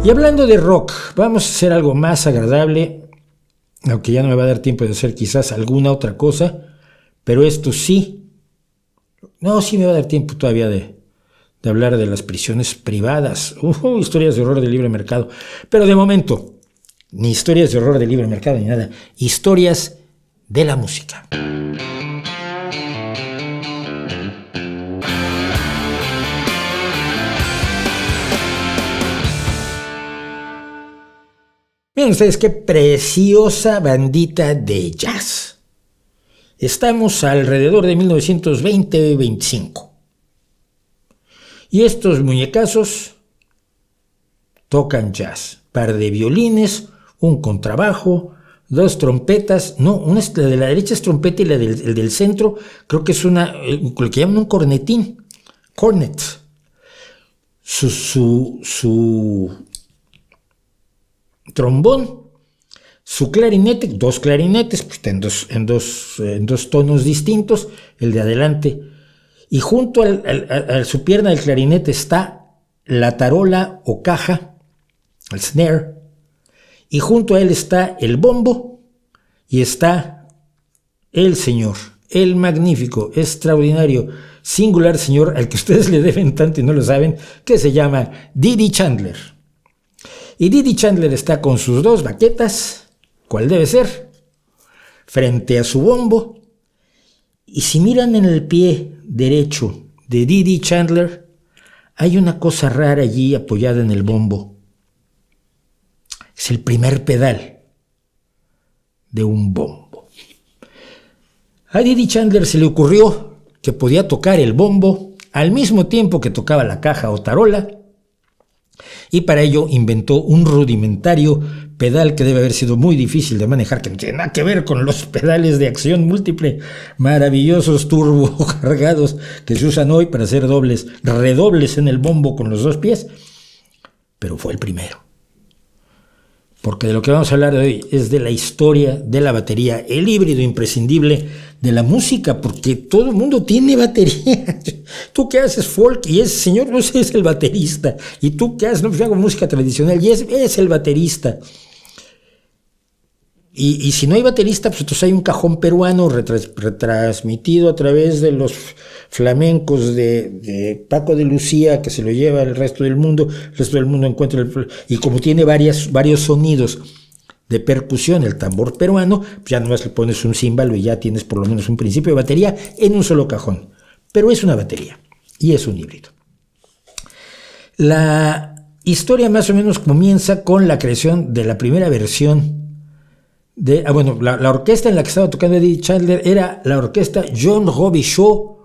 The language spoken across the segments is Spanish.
Y hablando de rock, vamos a hacer algo más agradable, aunque ya no me va a dar tiempo de hacer quizás alguna otra cosa, pero esto sí, no, sí me va a dar tiempo todavía de hablar de las prisiones privadas, historias de horror de libre mercado, pero de momento, ni historias de horror de libre mercado ni nada, historias de la música. Miren ustedes qué preciosa bandita de jazz. Estamos alrededor de 1920-25. Y estos muñecazos tocan jazz. Par de violines, un contrabajo, dos trompetas. No, una la de la derecha es trompeta y el del centro creo que es lo que llaman un cornetín. Cornet. Su trombón, su clarinete, dos clarinetes, pues en dos tonos distintos, el de adelante, y junto a su pierna del clarinete está la tarola o caja, el snare, y junto a él está el bombo, y está el señor, el magnífico, extraordinario, singular señor al que ustedes le deben tanto y no lo saben, que se llama Didi Chandler. Y Didi Chandler está con sus dos baquetas, ¿cuál debe ser?, frente a su bombo. Y si miran en el pie derecho de Didi Chandler, hay una cosa rara allí apoyada en el bombo. Es el primer pedal de un bombo. A Didi Chandler se le ocurrió que podía tocar el bombo al mismo tiempo que tocaba la caja o tarola, y para ello inventó un rudimentario pedal que debe haber sido muy difícil de manejar, que no tiene nada que ver con los pedales de acción múltiple maravillosos turbo cargados que se usan hoy para hacer redobles en el bombo con los dos pies, pero fue el primero. Porque de lo que vamos a hablar hoy es de la historia de la batería, el híbrido imprescindible de la música, porque todo el mundo tiene batería. Tú que haces folk y ese señor no sé, es el baterista, y tú que haces, no, yo hago música tradicional y es el baterista. Y si no hay baterista, pues entonces hay un cajón peruano retransmitido a través de los flamencos de Paco de Lucía, que se lo lleva al resto del mundo. El resto del mundo encuentra y como tiene varios sonidos de percusión, el tambor peruano, pues ya nomás le pones un címbalo y ya tienes por lo menos un principio de batería en un solo cajón. Pero es una batería y es un híbrido. La historia más o menos comienza con la creación de la primera versión la orquesta en la que estaba tocando Didi Chandler era la orquesta John Robichaud,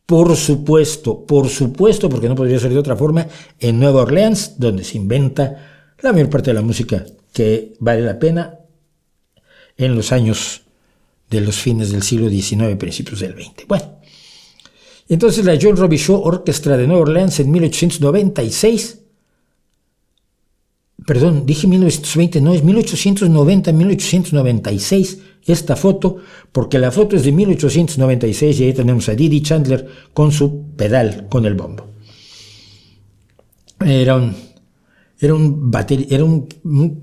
por supuesto, porque no podría ser de otra forma, en Nueva Orleans, donde se inventa la mayor parte de la música que vale la pena en los años de los fines del siglo XIX, principios del XX. Bueno, entonces la John Robichaud Orchestra de Nueva Orleans en 1896, perdón, dije 1920, no, es 1890-1896 esta foto, porque la foto es de 1896 y ahí tenemos a Didi Chandler con su pedal, con el bombo. Era un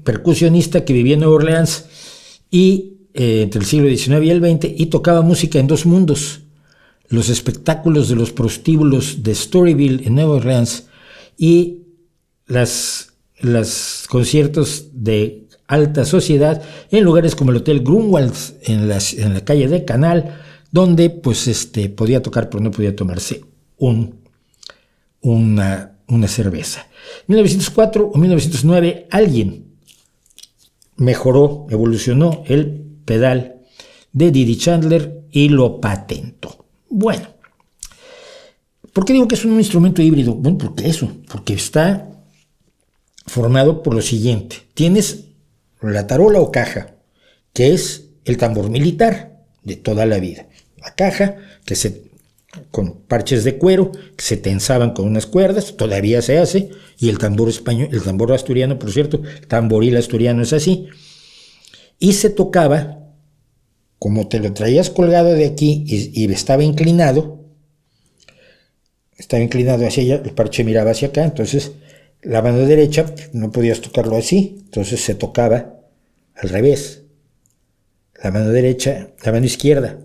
percusionista que vivía en Nueva Orleans y entre el siglo XIX y el XX, y tocaba música en dos mundos: los espectáculos de los prostíbulos de Storyville en Nueva Orleans y los conciertos de alta sociedad en lugares como el Hotel Grunwald en la calle de Canal, donde pues podía tocar pero no podía tomarse una cerveza. En 1904 o 1909 alguien evolucionó el pedal de Didi Chandler y lo patentó. Bueno, ¿por qué digo que es un instrumento híbrido? Bueno, porque está formado por lo siguiente: tienes la tarola o caja, que es el tambor militar de toda la vida. La caja, con parches de cuero, que se tensaban con unas cuerdas, todavía se hace, y el tambor español, el tambor asturiano, por cierto, el tamboril asturiano es así, y se tocaba, como te lo traías colgado de aquí, y estaba inclinado hacia allá, el parche miraba hacia acá, entonces la mano derecha no podías tocarlo así, entonces se tocaba al revés. La mano derecha, la mano izquierda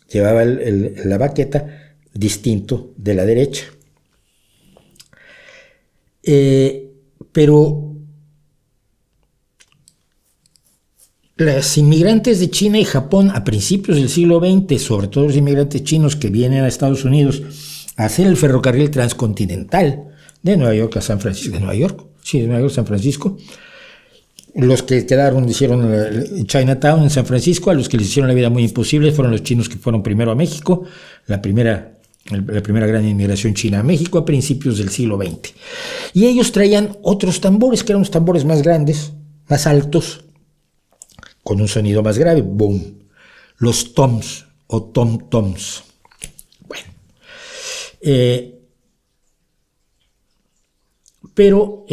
llevaba la baqueta distinto de la derecha. Pero las inmigrantes de China y Japón a principios del siglo XX, sobre todo los inmigrantes chinos que vienen a Estados Unidos a hacer el ferrocarril transcontinental de Nueva York a San Francisco, de Nueva York a San Francisco. Los que quedaron hicieron Chinatown en San Francisco, a los que les hicieron la vida muy imposible fueron los chinos que fueron primero a México, la primera gran inmigración china a México a principios del siglo XX. Y ellos traían otros tambores, que eran unos tambores más grandes, más altos, con un sonido más grave, boom. Los toms o tom-toms. Bueno. Pero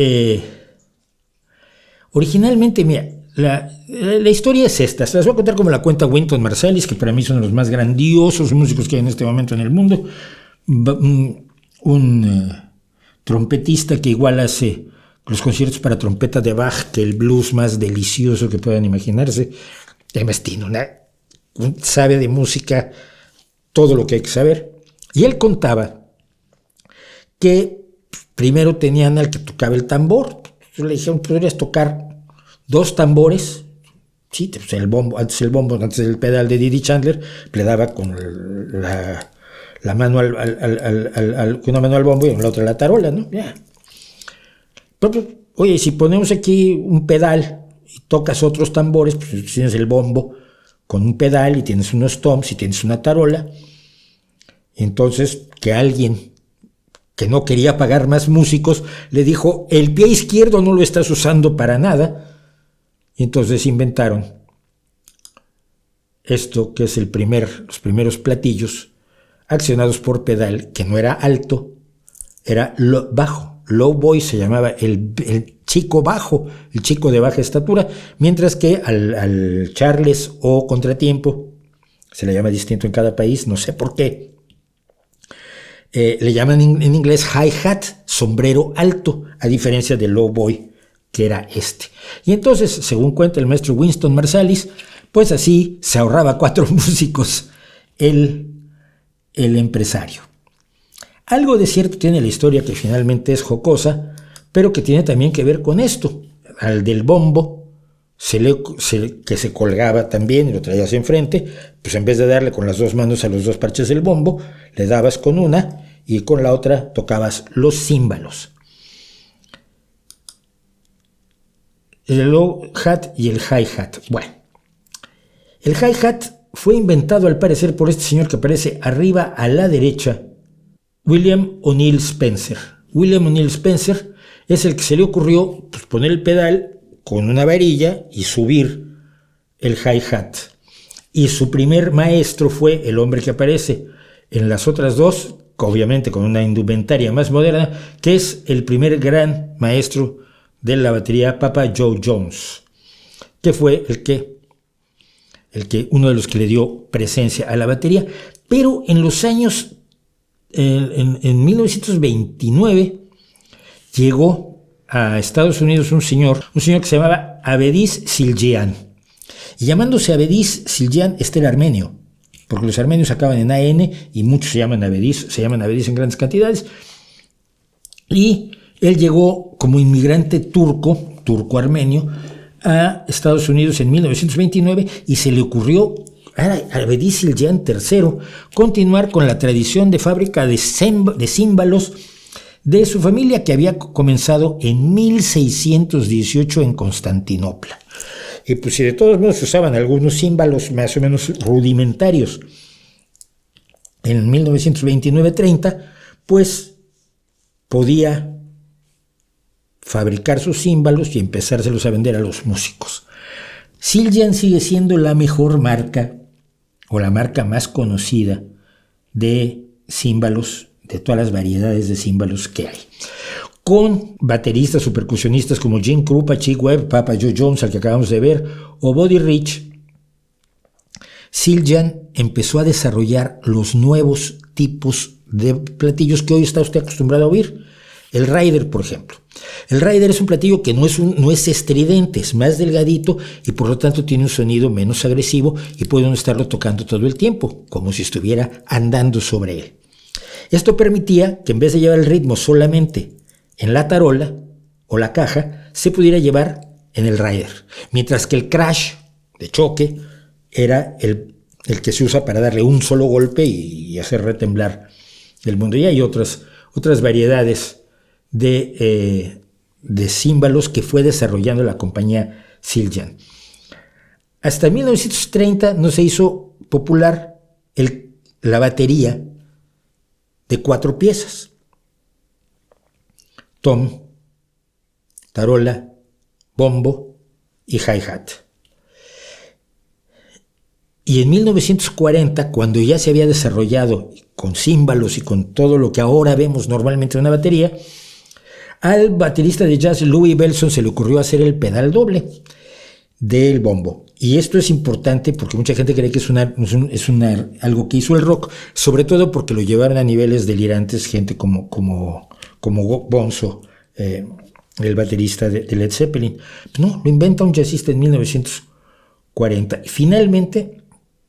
originalmente, mira, la historia es esta. Se las voy a contar como la cuenta Wynton Marsalis, que para mí son los más grandiosos músicos que hay en este momento en el mundo. Un trompetista que igual hace los conciertos para trompeta de Bach, que el blues más delicioso que puedan imaginarse. Además tiene sabe de música todo lo que hay que saber. Y él contaba que primero tenían al que tocaba el tambor. Entonces le dijeron, ¿podrías tocar 2 tambores? Sí, pues el bombo, antes del pedal de Didi Chandler, le daba con la mano una mano al bombo y con la otra a la tarola, ¿no? Ya. Pero, oye, si ponemos aquí un pedal y tocas otros tambores, pues tienes el bombo con un pedal y tienes unos toms y tienes una tarola. Entonces, que alguien que no quería pagar más músicos le dijo, el pie izquierdo no lo estás usando para nada. Y entonces inventaron esto que es los primeros platillos accionados por pedal, que no era alto, era bajo. Low voice se llamaba el chico bajo, el chico de baja estatura, mientras que al Charles o contratiempo, se le llama distinto en cada país, no sé por qué, le llaman en inglés hi-hat, sombrero alto, a diferencia del low boy, que era este. Y entonces, según cuenta el maestro Wynton Marsalis, pues así se ahorraba 4 músicos el empresario. Algo de cierto tiene la historia, que finalmente es jocosa, pero que tiene también que ver con esto. Al del bombo, que se colgaba también y lo traías enfrente, pues en vez de darle con las 2 manos a los 2 parches del bombo, le dabas con una y con la otra tocabas los címbalos. El low hat y el hi-hat. Bueno, el hi-hat fue inventado al parecer por este señor que aparece arriba a la derecha, William O'Neill Spencer. William O'Neill Spencer es el que se le ocurrió poner el pedal con una varilla y subir el hi-hat. Y su primer maestro fue el hombre que aparece en las otras 2, obviamente con una indumentaria más moderna, que es el primer gran maestro de la batería, Papa Joe Jones, que fue uno de los que le dio presencia a la batería. Pero en los años en 1929 llegó a Estados Unidos un señor que se llamaba Avedis Siljian. Y llamándose Avedis Siljian, era armenio, porque los armenios acaban en AN y muchos se llaman Avedis en grandes cantidades. Y él llegó como inmigrante turco-armenio a Estados Unidos en 1929 y se le ocurrió a Avedis Siljian III continuar con la tradición de fábrica de címbalos de su familia, que había comenzado en 1618 en Constantinopla. Y pues si de todos modos se usaban algunos címbalos más o menos rudimentarios en 1929-30, pues podía fabricar sus címbalos y empezárselos a vender a los músicos. Siljian sigue siendo la mejor marca, o la marca más conocida de címbalos, de todas las variedades de címbalos que hay. Con bateristas o percusionistas como Jim Krupa, Chick Webb, Papa Joe Jones, al que acabamos de ver, o Buddy Rich, Siljian empezó a desarrollar los nuevos tipos de platillos que hoy está usted acostumbrado a oír. El rider, por ejemplo. El rider es un platillo que no es estridente, es más delgadito y por lo tanto tiene un sonido menos agresivo y puede uno estarlo tocando todo el tiempo, como si estuviera andando sobre él. Esto permitía que en vez de llevar el ritmo solamente en la tarola o la caja, se pudiera llevar en el rider, mientras que el crash de choque era el que se usa para darle un solo golpe y hacer retemblar el mundo. Y hay otras variedades de címbalos que fue desarrollando la compañía Siljan. Hasta 1930 no se hizo popular la batería de 4 piezas: tom, tarola, bombo y hi-hat. Y en 1940, cuando ya se había desarrollado con címbalos y con todo lo que ahora vemos normalmente en una batería, al baterista de jazz Louis Bellson se le ocurrió hacer el pedal doble del bombo. Y esto es importante porque mucha gente cree que es algo que hizo el rock, sobre todo porque lo llevaron a niveles delirantes gente como Bonzo, el baterista de Led Zeppelin. No, lo inventa un jazzista en 1940. Y finalmente,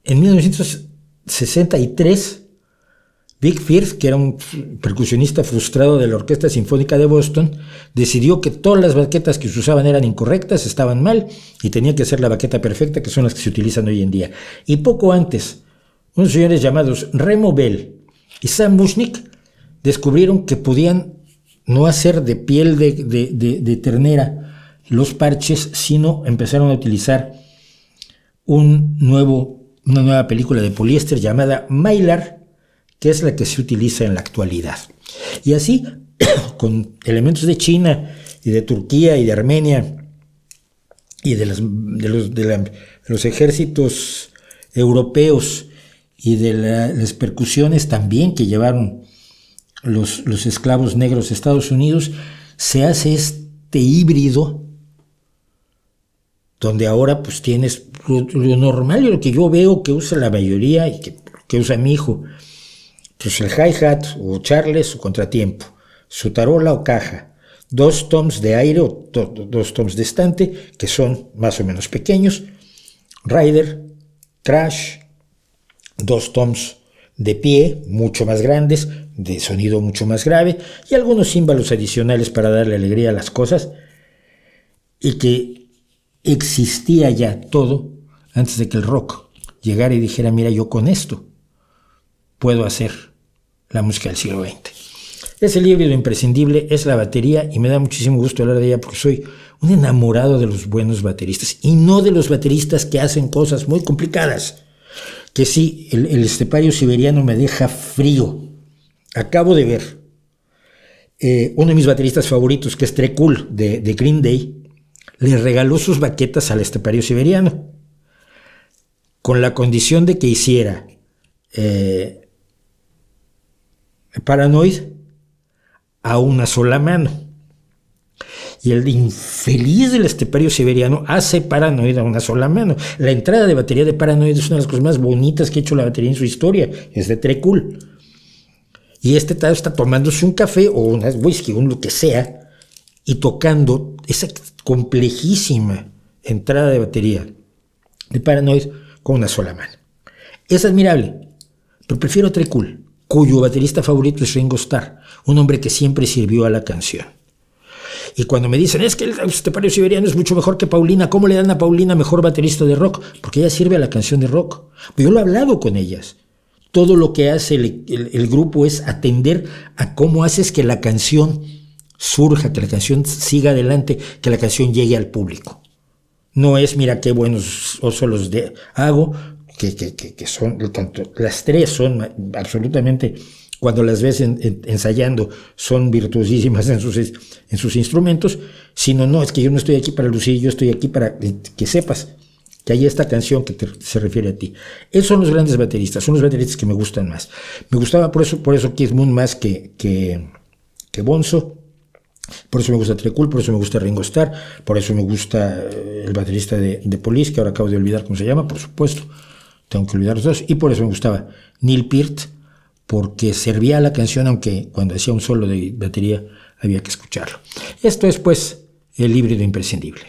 en 1963, Vic Firth, que era un percusionista frustrado de la Orquesta Sinfónica de Boston, decidió que todas las baquetas que se usaban eran incorrectas, estaban mal, y tenía que hacer la baqueta perfecta, que son las que se utilizan hoy en día. Y poco antes, unos señores llamados Remo Bell y Sam Mushnick descubrieron que podían no hacer de piel de ternera los parches, sino empezaron a utilizar una nueva película de poliéster llamada Mylar, que es la que se utiliza en la actualidad. Y así, con elementos de China y de Turquía y de Armenia y de los ejércitos europeos y de las percusiones también que llevaron los esclavos negros de Estados Unidos, se hace este híbrido donde ahora pues tienes lo normal y lo que yo veo que usa la mayoría y que usa mi hijo. Pues el hi-hat o charles o contratiempo, su tarola o caja, 2 toms de aire o 2 toms de estante, que son más o menos pequeños, rider, crash, 2 toms de pie, mucho más grandes, de sonido mucho más grave, y algunos címbalos adicionales para darle alegría a las cosas, y que existía ya todo antes de que el rock llegara y dijera, mira, yo con esto puedo hacer la música del siglo XX. Ese híbrido imprescindible es la batería y me da muchísimo gusto hablar de ella porque soy un enamorado de los buenos bateristas y no de los bateristas que hacen cosas muy complicadas. Que sí, el estepario siberiano me deja frío. Acabo de ver uno de mis bateristas favoritos, que es Tré Cool de Green Day, le regaló sus baquetas al estepario siberiano con la condición de que hiciera Paranoid a una sola mano. Y el infeliz del estepario siberiano hace Paranoid a una sola mano. La entrada de batería de Paranoid es una de las cosas más bonitas que ha hecho la batería en su historia. Es de Tré Cool. Y este tal está tomándose un café o un whisky, un lo que sea, y tocando esa complejísima entrada de batería de Paranoid con una sola mano. Es admirable, pero prefiero a Tré Cool, cuyo baterista favorito es Ringo Starr, un hombre que siempre sirvió a la canción. Y cuando me dicen, es que el estepario siberiano es mucho mejor que Paulina, ¿cómo le dan a Paulina mejor baterista de rock? Porque ella sirve a la canción de rock. Yo lo he hablado con ellas. Todo lo que hace el grupo es atender a cómo haces que la canción surja, que la canción siga adelante, que la canción llegue al público. No es, mira qué buenos solos hago, que son, tanto las tres son absolutamente, cuando las ves ensayando, son virtuosísimas en sus instrumentos, sino no, es que yo no estoy aquí para lucir, yo estoy aquí para que sepas que hay esta canción que se refiere a ti. Esos son los grandes bateristas, son los bateristas que me gustan más. Me gustaba por eso Keith Moon más que Bonzo. Por eso me gusta Tré Cool, por eso me gusta Ringo Starr, por eso me gusta el baterista de Police, que ahora acabo de olvidar cómo se llama, por supuesto, tengo que olvidar los dos, y por eso me gustaba Neil Peart, porque servía a la canción, aunque cuando hacía un solo de batería había que escucharlo. Esto es, pues, el híbrido imprescindible.